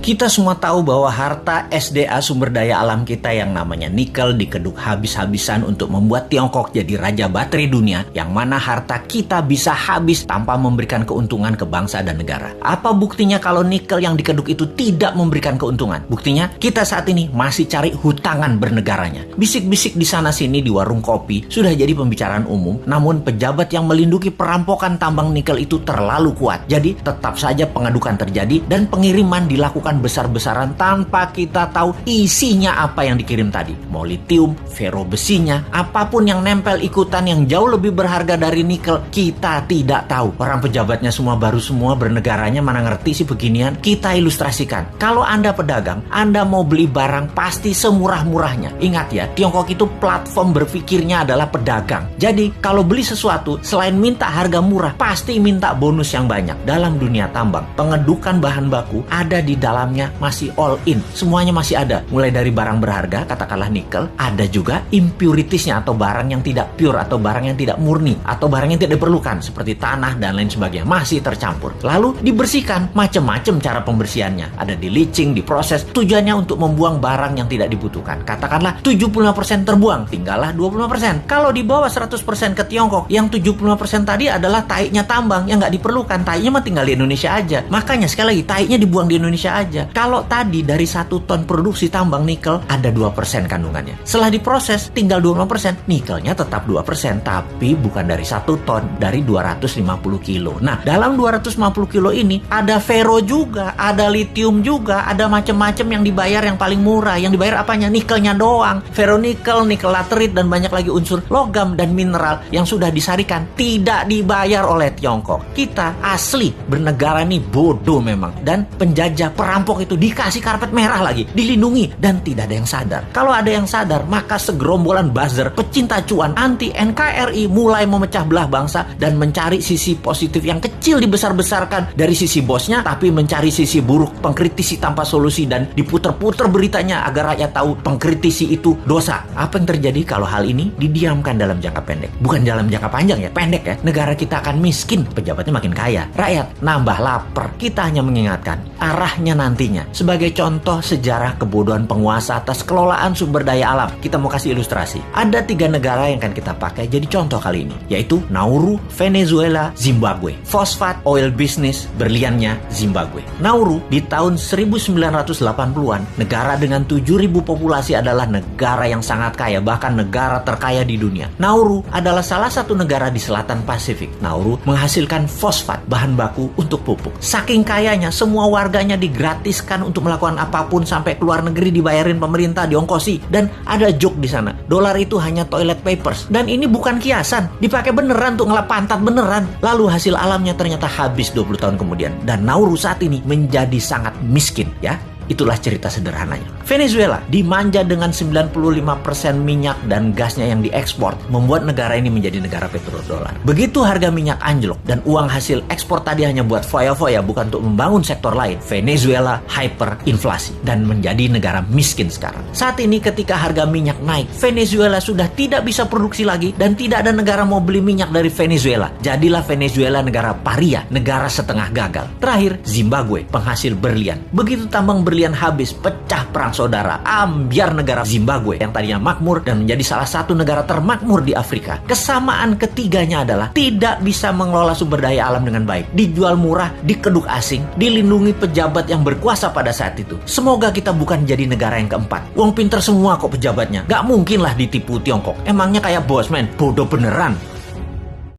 Kita semua tahu bahwa harta SDA sumber daya alam kita yang namanya nikel dikeduk habis-habisan untuk membuat Tiongkok jadi raja baterai dunia, yang mana harta kita bisa habis tanpa memberikan keuntungan ke bangsa dan negara. Apa buktinya kalau nikel yang dikeduk itu tidak memberikan keuntungan? Buktinya kita saat ini masih cari hutangan bernegaranya. Bisik-bisik di sana-sini di warung kopi sudah jadi pembicaraan umum, namun pejabat yang melindungi perampokan tambang nikel itu terlalu kuat. Jadi tetap saja pengadukan terjadi dan pengiriman dilakukan besar-besaran tanpa kita tahu isinya apa yang dikirim tadi. Mau litium, fero besinya, apapun yang nempel ikutan yang jauh lebih berharga dari nikel, kita tidak tahu. Orang pejabatnya semua baru semua, bernegaranya mana ngerti sih beginian. Kita ilustrasikan. Kalau Anda pedagang, Anda mau beli barang pasti semurah-murahnya. Ingat ya, Tiongkok itu platform berpikirnya adalah pedagang. Jadi kalau beli sesuatu, selain minta harga murah, pasti minta bonus yang banyak. Dalam dunia tambang, pengedukan bahan baku ada di dalamnya masih all in. Semuanya masih ada. Mulai dari barang berharga, katakanlah nikel, ada juga impuritisnya atau barang yang tidak pure atau barang yang tidak murni atau barang yang tidak diperlukan seperti tanah dan lain sebagainya, masih tercampur. Lalu dibersihkan, macam-macam cara pembersihannya. Ada di leaching, diproses, tujuannya untuk membuang barang yang tidak dibutuhkan. Katakanlah 75% terbuang, tinggallah 25%. Kalau dibawa 100% ke Tiongkok, yang 75% tadi adalah taiknya tambang yang nggak diperlukan. Taiknya mah tinggal di Indonesia aja. Makanya sekali lagi, taiknya dibuang di Indonesia aja. Kalau tadi dari 1 ton produksi tambang nikel ada 2% kandungannya. Setelah diproses tinggal 20%, nikelnya tetap 2%, tapi bukan dari 1 ton, dari 250 kilo. Nah, dalam 250 kilo ini ada fero juga, ada litium juga, ada macam-macam yang dibayar yang paling murah. Yang dibayar apanya? Nikelnya doang. Feronikel, nikel laterit, dan banyak lagi unsur logam dan mineral yang sudah disarikan tidak dibayar oleh Tiongkok. Kita asli bernegara ini bodoh memang. Dan penjajah perampok itu dikasih karpet merah lagi, dilindungi, dan tidak ada yang sadar. Kalau ada yang sadar, maka segerombolan buzzer pecinta cuan anti NKRI mulai memecah belah bangsa dan mencari sisi positif yang kecil dibesar-besarkan dari sisi bosnya, tapi mencari sisi buruk, pengkritisi tanpa solusi, dan diputer-puter beritanya agar rakyat tahu pengkritisi itu dosa. Apa yang terjadi kalau hal ini didiamkan dalam jangka pendek? Bukan dalam jangka panjang ya, pendek ya. Negara kita akan miskin, pejabatnya makin kaya, rakyat nambah lapar. Kita hanya mengingatkan arahnya nantinya. Sebagai contoh sejarah kebodohan penguasa atas kelolaan sumber daya alam, kita mau kasih ilustrasi. Ada 3 negara yang akan kita pakai jadi contoh kali ini, yaitu Nauru, Venezuela, Zimbabwe. Fosfat, oil business, berliannya Zimbabwe. Nauru di tahun 1980-an, negara dengan 7.000 populasi adalah negara yang sangat kaya, bahkan negara terkaya di dunia. Nauru adalah salah satu negara di selatan Pasifik. Nauru menghasilkan fosfat, bahan baku untuk pupuk. Saking kayanya, semua warganya digratiskan untuk melakukan apapun, sampai keluar negeri dibayarin pemerintah, diongkosi. Dan ada joke di sana, dolar itu hanya toilet papers. Dan ini bukan kiasan, dipakai beneran untuk ngelap pantat beneran. Lalu hasil alamnya ternyata habis 20 tahun kemudian. Dan Nauru saat ini menjadi sangat miskin ya. Itulah cerita sederhananya. Venezuela dimanja dengan 95% minyak dan gasnya yang diekspor, membuat negara ini menjadi negara petrodolar. Begitu harga minyak anjlok dan uang hasil ekspor tadi hanya buat foya-foya, bukan untuk membangun sektor lain, Venezuela hyperinflasi dan menjadi negara miskin sekarang. Saat ini ketika harga minyak naik, Venezuela sudah tidak bisa produksi lagi dan tidak ada negara mau beli minyak dari Venezuela. Jadilah Venezuela negara paria, negara setengah gagal. Terakhir, Zimbabwe, penghasil berlian. Begitu tambang berlian habis, pecah perang saudara, ambyar negara Zimbabwe yang tadinya makmur dan menjadi salah satu negara termakmur di Afrika. Kesamaan ketiganya adalah tidak bisa mengelola sumber daya alam dengan baik, dijual murah, dikeduk asing, dilindungi pejabat yang berkuasa pada saat itu. Semoga kita bukan jadi negara yang keempat. Wong pinter semua kok pejabatnya, gak mungkin lah ditipu Tiongkok. Emangnya kayak bos men, bodoh beneran.